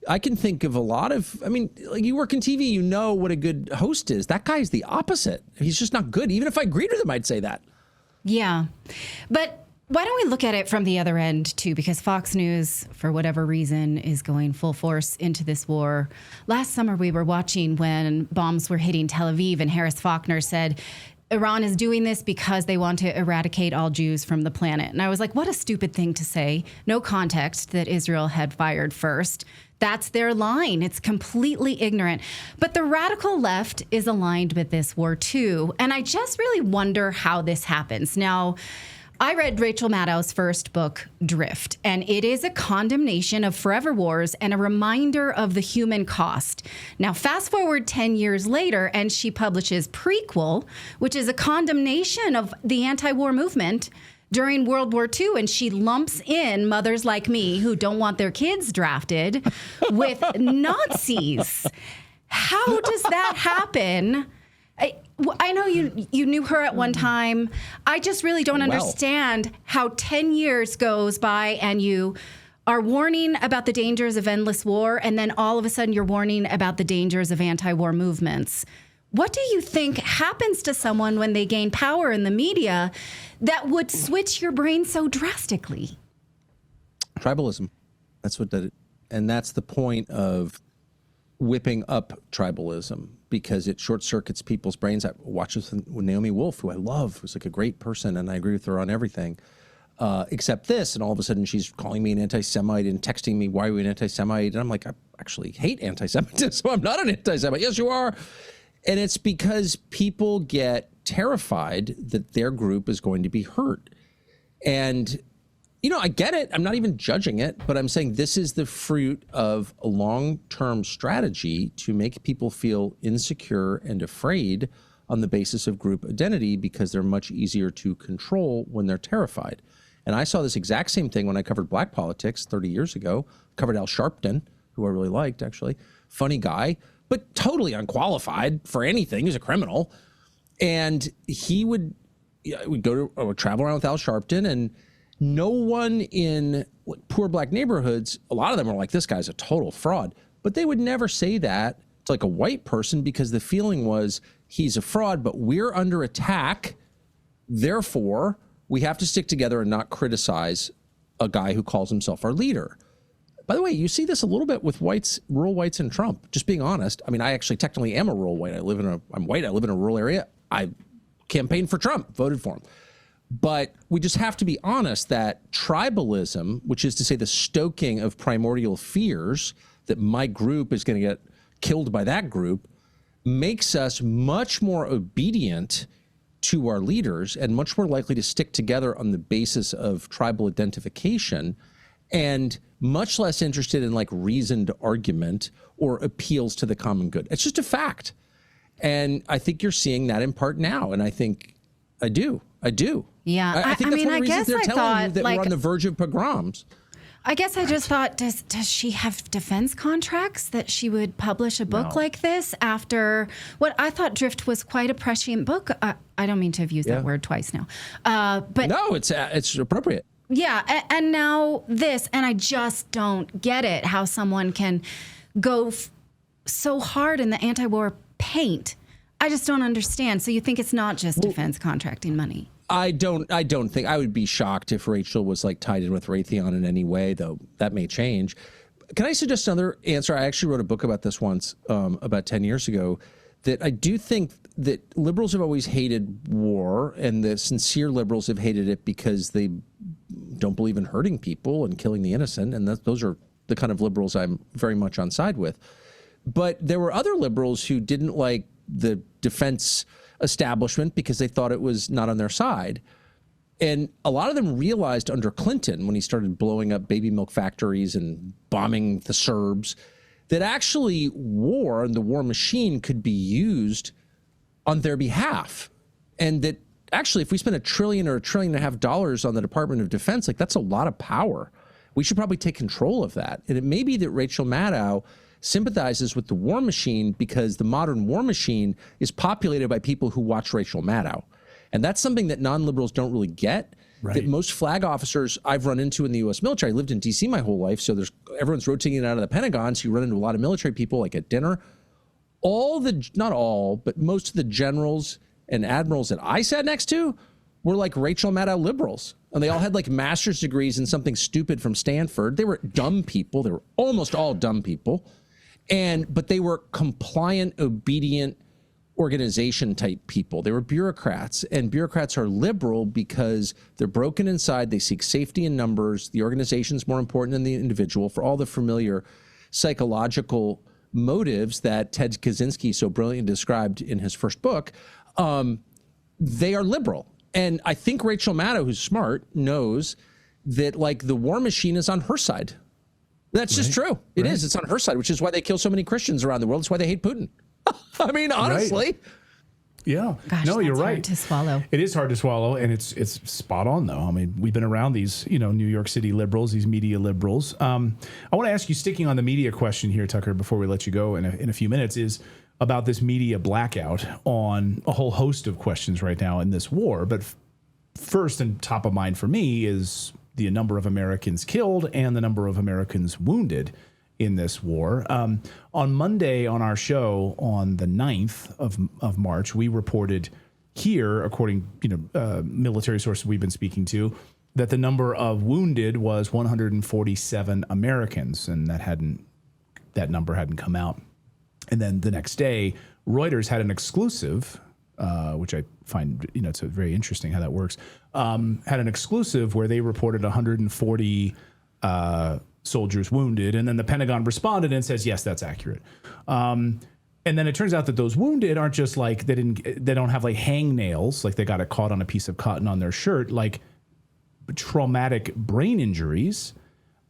I can think of a lot of, like you work in TV, you know what a good host is. That guy's the opposite. He's just not good. Even if I agreed with him, I'd say that. Yeah. But why don't we look at it from the other end, too? Because Fox News, for whatever reason, is going full force into this war. Last summer, we were watching when bombs were hitting Tel Aviv, and Harris Faulkner said, Iran is doing this because they want to eradicate all Jews from the planet. And I was like, what a stupid thing to say. No context that Israel had fired first. That's their line. It's completely ignorant. But the radical left is aligned with this war, too. And I just really wonder how this happens. Now, I read Rachel Maddow's first book, Drift, and it is a condemnation of forever wars and a reminder of the human cost. Now, fast forward 10 years later, and she publishes Prequel, which is a condemnation of the anti-war movement during World War II, and she lumps in mothers like me who don't want their kids drafted with Nazis. How does that happen? I know you knew her at one time. I just really don't understand how 10 years goes by and you are warning about the dangers of endless war, and then all of a sudden you're warning about the dangers of anti-war movements. What do you think happens to someone when they gain power in the media that would switch your brain so drastically? Tribalism. That's what did it. And that's the point of whipping up tribalism, because it short circuits people's brains. I watched this with Naomi Wolf, who I love, who's like a great person, and I agree with her on everything, except this. And all of a sudden she's calling me an anti-Semite and texting me, why are you an anti-Semite? And I'm like, I actually hate anti-Semitism. I'm not an anti-Semite. Yes, you are. And it's because people get terrified that their group is going to be hurt. And I get it. I'm not even judging it, but I'm saying this is the fruit of a long-term strategy to make people feel insecure and afraid on the basis of group identity because they're much easier to control when they're terrified. And I saw this exact same thing when I covered black politics 30 years ago. Covered Al Sharpton, who I really liked, actually. Funny guy, but totally unqualified for anything. He's a criminal. And he would travel around with Al Sharpton, and no one in poor black neighborhoods, a lot of them are like, this guy's a total fraud. But they would never say that to like a white person because the feeling was he's a fraud, but we're under attack. Therefore, we have to stick together and not criticize a guy who calls himself our leader. By the way, you see this a little bit with whites, rural whites and Trump, just being honest. I mean, I actually technically am a rural white. I'm white. I live in a rural area. I campaigned for Trump, voted for him. But we just have to be honest that tribalism, which is to say the stoking of primordial fears that my group is going to get killed by that group, makes us much more obedient to our leaders and much more likely to stick together on the basis of tribal identification and much less interested in like reasoned argument or appeals to the common good. It's just a fact. And I think you're seeing that in part now. And I think I do. Yeah. I think that's one of the reasons they're telling you that we're on the verge of pogroms. I guess I just thought, does she have defense contracts that she would publish a book like this after what I thought Drift was quite a prescient book? I don't mean to have used that word twice now. But no, it's appropriate. Yeah. And now this, and I just don't get it, how someone can go so hard in the anti-war paint. I just don't understand. So you think it's not just defense contracting money? I don't think. I would be shocked if Rachel was like tied in with Raytheon in any way, though that may change. Can I suggest another answer? I actually wrote a book about this once, about 10 years ago, that I do think that liberals have always hated war, and the sincere liberals have hated it because they don't believe in hurting people and killing the innocent. And those are the kind of liberals I'm very much on side with. But there were other liberals who didn't like the defense establishment because they thought it was not on their side. And a lot of them realized under Clinton, when he started blowing up baby milk factories and bombing the Serbs, that actually war and the war machine could be used on their behalf. And that actually, if we spend $1 trillion or $1.5 trillion on the Department of Defense, like that's a lot of power. We should probably take control of that. And it may be that Rachel Maddow sympathizes with the war machine because the modern war machine is populated by people who watch Rachel Maddow. And that's something that non-liberals don't really get. Right. That most flag officers I've run into in the U.S. military, I lived in D.C. my whole life, so everyone's rotating out of the Pentagon, so you run into a lot of military people like at dinner. Not all, but most of the generals and admirals that I sat next to were like Rachel Maddow liberals. And they all had like master's degrees in something stupid from Stanford. They were dumb people. They were almost all dumb people. But they were compliant, obedient organization type people. They were bureaucrats, and bureaucrats are liberal because they're broken inside. They seek safety in numbers. The organization's more important than the individual for all the familiar psychological motives that Ted Kaczynski so brilliantly described in his first book. They are liberal. And I think Rachel Maddow, who's smart, knows that like the war machine is on her side. That's just true. It is. It's on her side, which is why they kill so many Christians around the world. It's why they hate Putin. I mean, honestly. Right. Yeah. Gosh, no, you're right. Hard to swallow. It is hard to swallow, and it's spot on, though. I mean, we've been around these, New York City liberals, these media liberals. I want to ask you, sticking on the media question here, Tucker, before we let you go in a few minutes, is about this media blackout on a whole host of questions right now in this war. But first and top of mind for me is the number of Americans killed and the number of Americans wounded in this war. On Monday on our show on the 9th of March, we reported here, according military sources we've been speaking to, that the number of wounded was 147 Americans, and that number hadn't come out. And then the next day, Reuters had an exclusive, which I find, it's very interesting how that works, had an exclusive where they reported 140 soldiers wounded. And then the Pentagon responded and says, yes, that's accurate. And then it turns out that those wounded aren't just like, they don't have like hangnails, like they got it caught on a piece of cotton on their shirt, like traumatic brain injuries.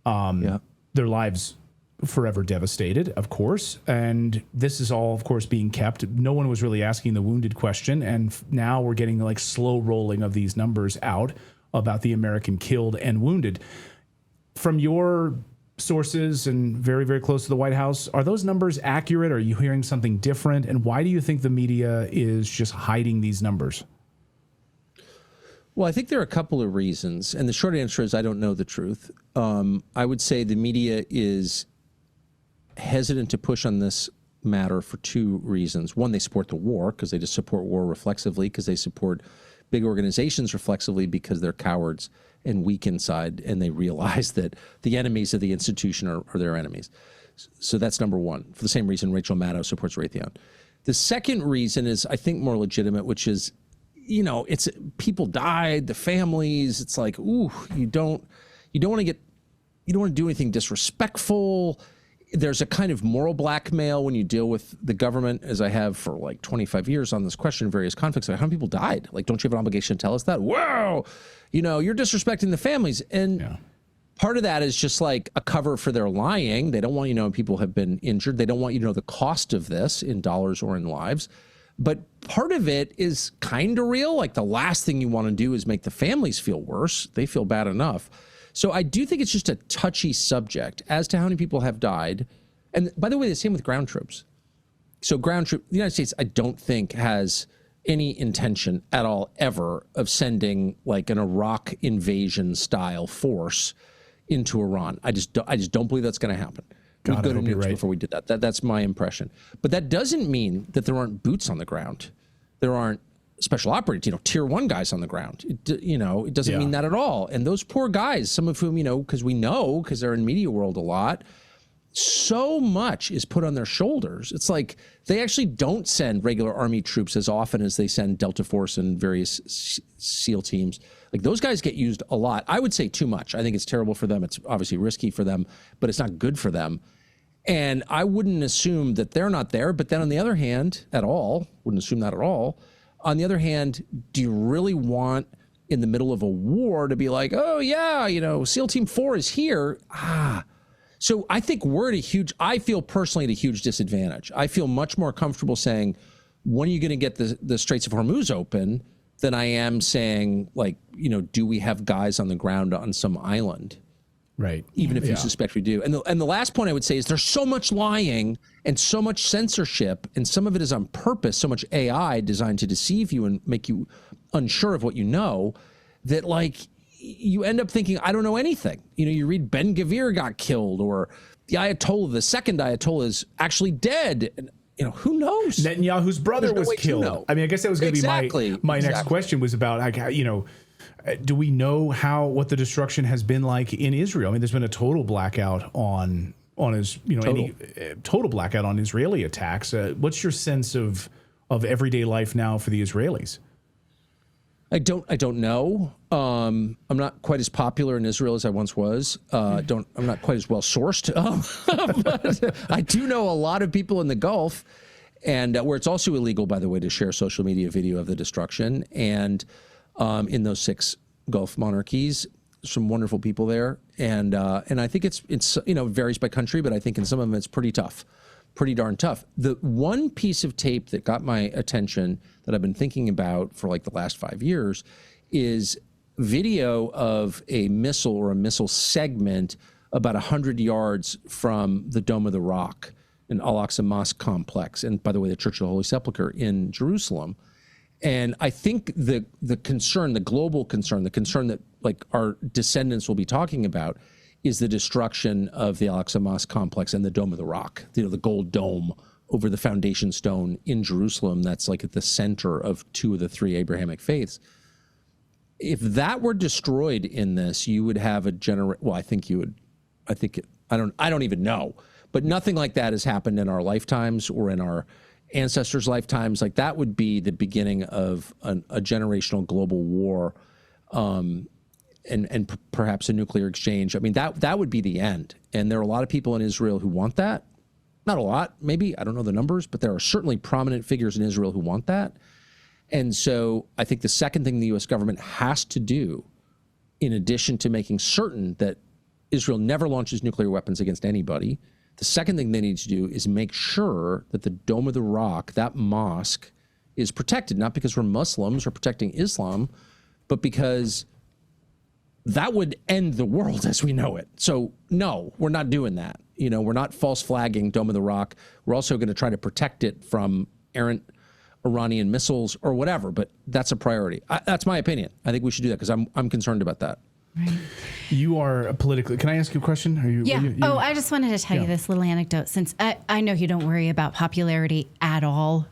Their lives forever devastated, of course. And this is all, of course, being kept. No one was really asking the wounded question. And now we're getting like slow rolling of these numbers out about the American killed and wounded. From your sources and very, very close to the White House, are those numbers accurate? Are you hearing something different? And why do you think the media is just hiding these numbers? Well, I think there are a couple of reasons. And the short answer is I don't know the truth. I would say the media is hesitant to push on this matter for two reasons. One, they support the war because they just support war reflexively, because they support big organizations reflexively because they're cowards and weak inside, and they realize that the enemies of the institution are their enemies. So that's number one, for the same reason Rachel Maddow supports Raytheon. The second reason is, I think, more legitimate, which is, you know, it's people died, the families. It's like, ooh, you don't want to do anything disrespectful. There's a kind of moral blackmail when you deal with the government, as I have for like 25 years on this question in various conflicts. Like, how many people died? Like, don't you have an obligation to tell us that? Whoa, you know, you're disrespecting the families. And part of that is just like a cover for their lying. They don't want you to know people have been injured. They don't want you to know the cost of this in dollars or in lives. But part of it is kind of real. Like, the last thing you want to do is make the families feel worse. They feel bad enough. So I do think it's just a touchy subject as to how many people have died. And by the way, the same with ground troops. So ground troops, the United States, I don't think has any intention at all ever of sending like an Iraq invasion style force into Iran. I just don't believe that's going to happen. We'd go to nukes before we did that. That's my impression. But that doesn't mean that there aren't boots on the ground. There aren't special operators, tier one guys on the ground. It doesn't mean that at all. And those poor guys, some of whom, because they're in media world a lot, so much is put on their shoulders. It's like they actually don't send regular Army troops as often as they send Delta Force and various SEAL teams. Like, those guys get used a lot. I would say too much. I think it's terrible for them. It's obviously risky for them, but it's not good for them. And I wouldn't assume that they're not there. But then on the other hand, wouldn't assume that at all. On the other hand, do you really want in the middle of a war to be like, oh yeah, SEAL Team 4 is here? So I think I feel personally at a huge disadvantage. I feel much more comfortable saying, when are you going to get the Straits of Hormuz open, than I am saying, like, do we have guys on the ground on some island? Right. Even if you suspect we do. And the last point I would say is there's so much lying and so much censorship, and some of it is on purpose, so much AI designed to deceive you and make you unsure of what you know, that like you end up thinking, I don't know anything. You read Ben Gvir got killed, or the Ayatollah, the second Ayatollah, is actually dead. And, who knows? Netanyahu's brother was killed. I mean, I guess that was going to be my next question was about, do we know what the destruction has been like in Israel? I mean, there's been a total blackout on total blackout on Israeli attacks. What's your sense of everyday life now for the Israelis? I don't know. I'm not quite as popular in Israel as I once was. I'm not quite as well sourced. But I do know a lot of people in the Gulf, and where it's also illegal, by the way, to share social media video of the destruction. And in those 6 Gulf monarchies, some wonderful people there. And I think it's varies by country, but I think in some of them it's pretty tough. Pretty darn tough. The one piece of tape that got my attention that I've been thinking about for like the last 5 years is video of a missile or a missile segment about 100 yards from the Dome of the Rock in Al-Aqsa Mosque complex. And by the way, the Church of the Holy Sepulchre in Jerusalem. And I think the concern, the global concern, the concern that like our descendants will be talking about is the destruction of the Al-Aqsa Mosque complex and the Dome of the Rock, the gold dome over the foundation stone in Jerusalem that's like at the center of 2 of the 3 Abrahamic faiths. If that were destroyed in this, you would have I don't even know, but nothing like that has happened in our lifetimes or in our ancestors' lifetimes. Like, that would be the beginning of a generational global war, and perhaps a nuclear exchange. I mean, that would be the end. And there are a lot of people in Israel who want that. Not a lot, maybe, I don't know the numbers, but there are certainly prominent figures in Israel who want that. And so I think the second thing the U.S. government has to do, in addition to making certain that Israel never launches nuclear weapons against anybody, The second thing they need to do is make sure that the Dome of the Rock, that mosque, is protected, not because we're Muslims or protecting Islam, but because that would end the world as we know it. So no, we're not doing that. You know, we're not false flagging Dome of the Rock. We're also going to try to protect it from errant Iranian missiles or whatever, but that's a priority. That's my opinion. I think we should do that because I'm concerned about that. Right. You are politically. Can I ask you a question? Are you, Yeah. you- I just wanted to tell you this little anecdote, since I know you don't worry about popularity at all.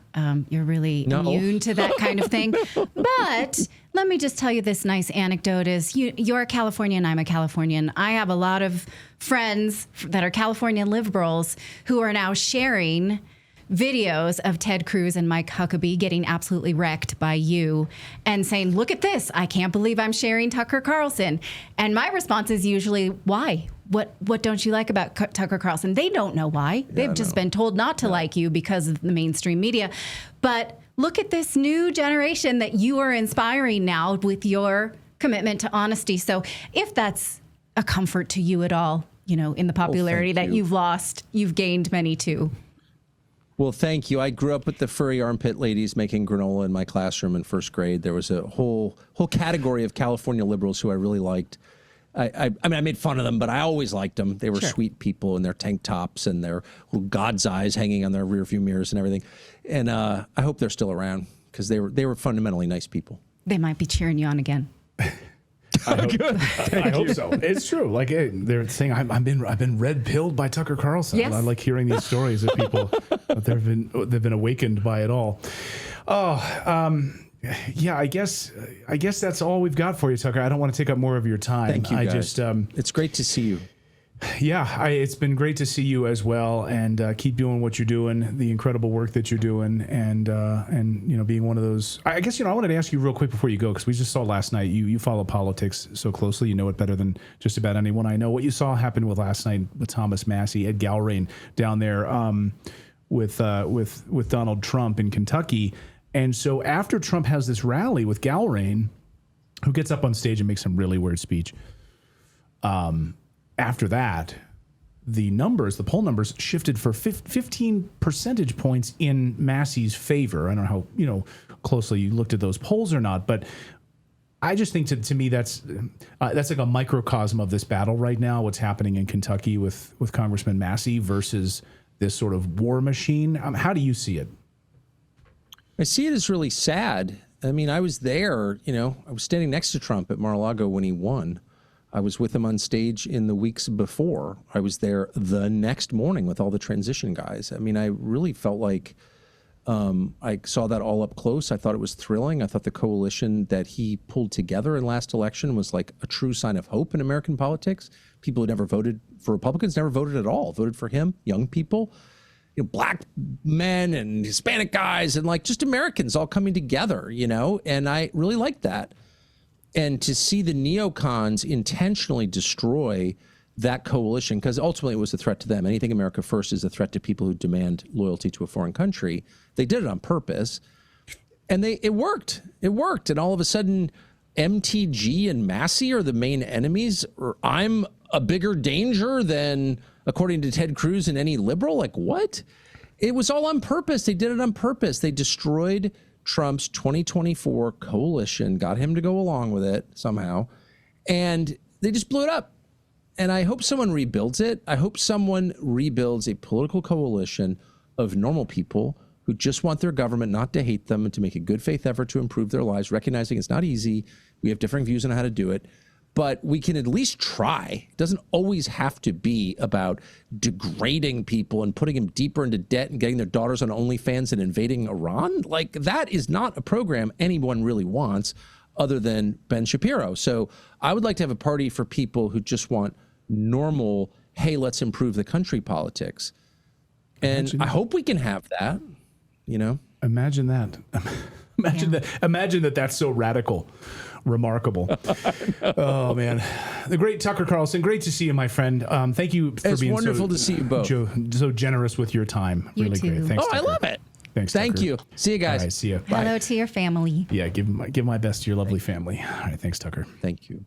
You're really immune to that kind of thing. But let me just tell you this nice anecdote is you're a Californian, I'm a Californian. I have a lot of friends that are California liberals who are now sharing videos of Ted Cruz and Mike Huckabee getting absolutely wrecked by you and saying, look at this, I can't believe I'm sharing Tucker Carlson. And my response is usually, why? What don't you like about Tucker Carlson? They don't know why. They've just been told not to like you because of the mainstream media. But look at this new generation that you are inspiring now with your commitment to honesty. So if that's a comfort to you at all, you know, in the popularity that you've lost, you've gained many too. Well, thank you. I grew up with the furry armpit ladies making granola in my classroom in first grade. There was a whole category of California liberals who I really liked. I mean, I made fun of them, but I always liked them. They were sweet people in their tank tops and their little God's eyes hanging on their rearview mirrors and everything. And I hope they're still around because they were fundamentally nice people. They might be cheering you on again. I hope so. It's true. Like they're saying, I've been red pilled by Tucker Carlson. Yes. I like hearing these stories of people that they've been awakened by it all. Yeah, I guess that's all we've got for you, Tucker. I don't want to take up more of your time. Thank you, guys. It's great to see you. Yeah, it's been great to see you as well, and keep doing what you're doing, the incredible work that you're doing, and you know, being one of those. I guess, you know, I wanted to ask you real quick before you go, because we just saw last night. You follow politics so closely, you know it better than just about anyone I know. What you saw happen with last night with Thomas Massey, Ed Gowrain down there with Donald Trump in Kentucky, and so after Trump has this rally with Gowrain, who gets up on stage and makes some really weird speech. After that, the poll numbers shifted for 15 percentage points in Massey's favor. I don't know how closely you looked at those polls or not, but I just think to me that's like a microcosm of this battle right now. What's happening in Kentucky with Congressman Massey versus this sort of war machine. How do you see it? I see it as really sad. I mean, I was there. I was standing next to Trump at Mar-a-Lago when he won. I was with him on stage in the weeks before. I was there the next morning with all the transition guys. I mean, I really felt like I saw that all up close. I thought it was thrilling. I thought the coalition that he pulled together in last election was like a true sign of hope in American politics. People who never voted for Republicans never voted at all, voted for him, young people, black men and Hispanic guys and like just Americans all coming together, and I really liked that. And to see the neocons intentionally destroy that coalition, because ultimately it was a threat to them. Anything America First is a threat to people who demand loyalty to a foreign country. They did it on purpose. And it worked. It worked. And all of a sudden, MTG and Massey are the main enemies. Or I'm a bigger danger than, according to Ted Cruz, and any liberal. Like, what? It was all on purpose. They did it on purpose. They destroyed Trump's 2024 coalition, got him to go along with it somehow, and they just blew it up. And I hope someone rebuilds it. I hope someone rebuilds a political coalition of normal people who just want their government not to hate them and to make a good faith effort to improve their lives, recognizing it's not easy. We have different views on how to do it, but we can at least try. It doesn't always have to be about degrading people and putting them deeper into debt and getting their daughters on OnlyFans and invading Iran. Like, that is not a program anyone really wants other than Ben Shapiro. So I would like to have a party for people who just want normal, hey, let's improve the country politics. And I hope we can have that, Imagine that. Imagine that that's so radical. Remarkable. Oh, man. The great Tucker Carlson. Great to see you, my friend. Thank you for being wonderful to see you both. So generous with your time. You really too. great. Thanks, Tucker. I love it. Thanks, Thank Tucker. you. See you guys. All right, see you. Hello to your family. Yeah, give my best to your lovely family. All right, thanks, Tucker. Thank you.